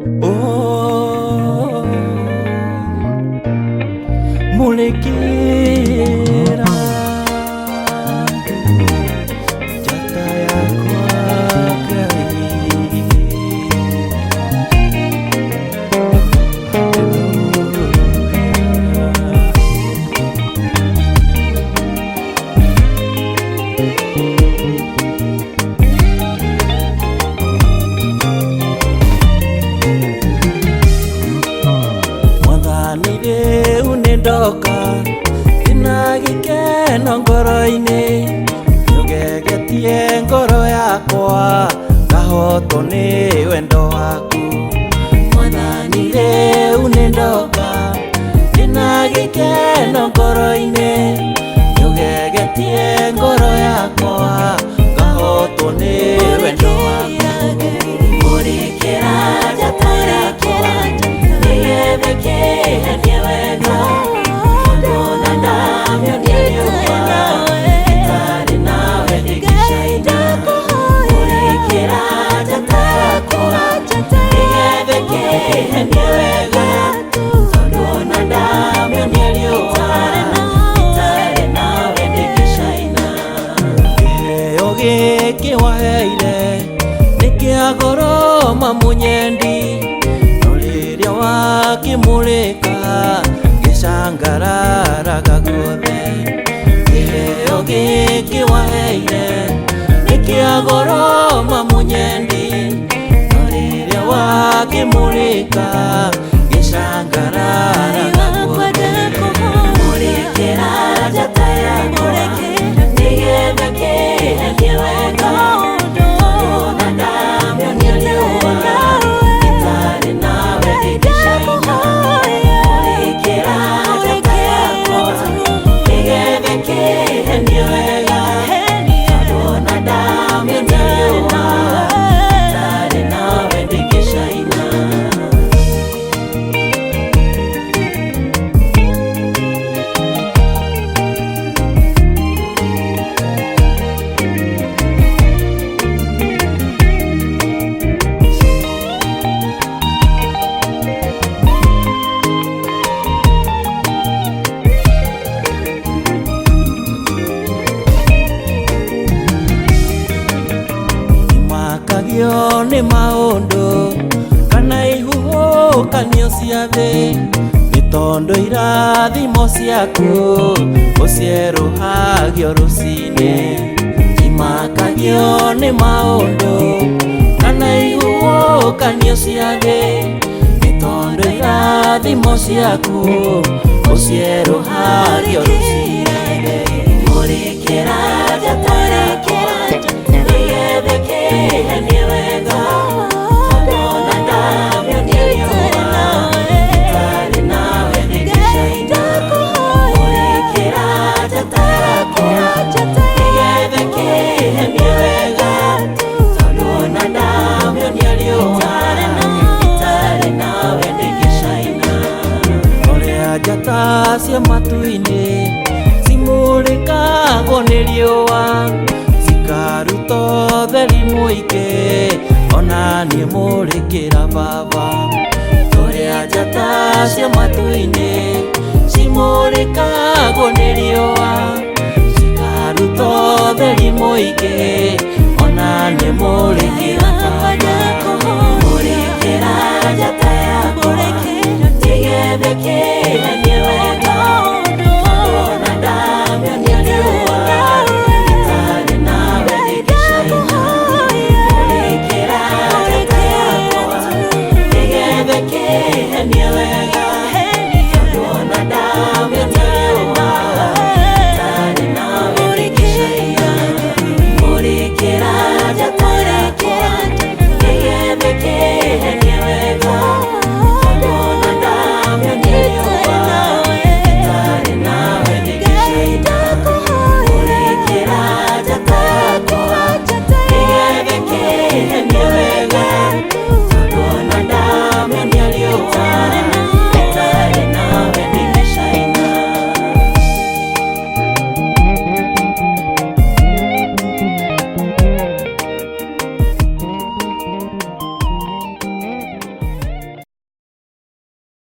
Oh, mulekera jata yakwa Ngai. Ndoka ina gikeno ngoro-ini, njugegetie ngoro yakwa, ngahotwo ni wendo waku. Mwathani riu ni ndoka ina gikeno ngoro-ini, njugegetie ngoro yakwa, ngahotwo ni wendo waku. Murikira njata yakwa, niyethikĩranie wega. Waheire nikia goro mamunyendi, no riria wakimurika gicangararaga guothe. Kiheo giki waheire nikia goro mamunyendi, no riria wakimurika gicangararaga guothe. Murikira njata yakwa, niyethikĩranie wega. Ni maundu kana ihuhũkanio cia thĩ, nĩ tondũ irathimo ciaku ũcierũhagio rũcinĩ. Imakagio nĩ maundu kana ihuhũkanio cia thĩ, nĩ tondũ irathimo ciaku ũcierũhagio rũcinĩ. Murikira njata yakwa, niyethikĩranie wega. Njata cia matu-inĩ cimũrĩkagwo nĩ riũa, cikaruta ũtheri mũingĩ, ona niĩ mũrĩkĩra Baba. Tũrĩa njata cia matu-inĩ cimũrĩkagwo nĩ riũa, cikaruta ũtheri mũingĩ, ona niĩ mũrĩkĩra Baba.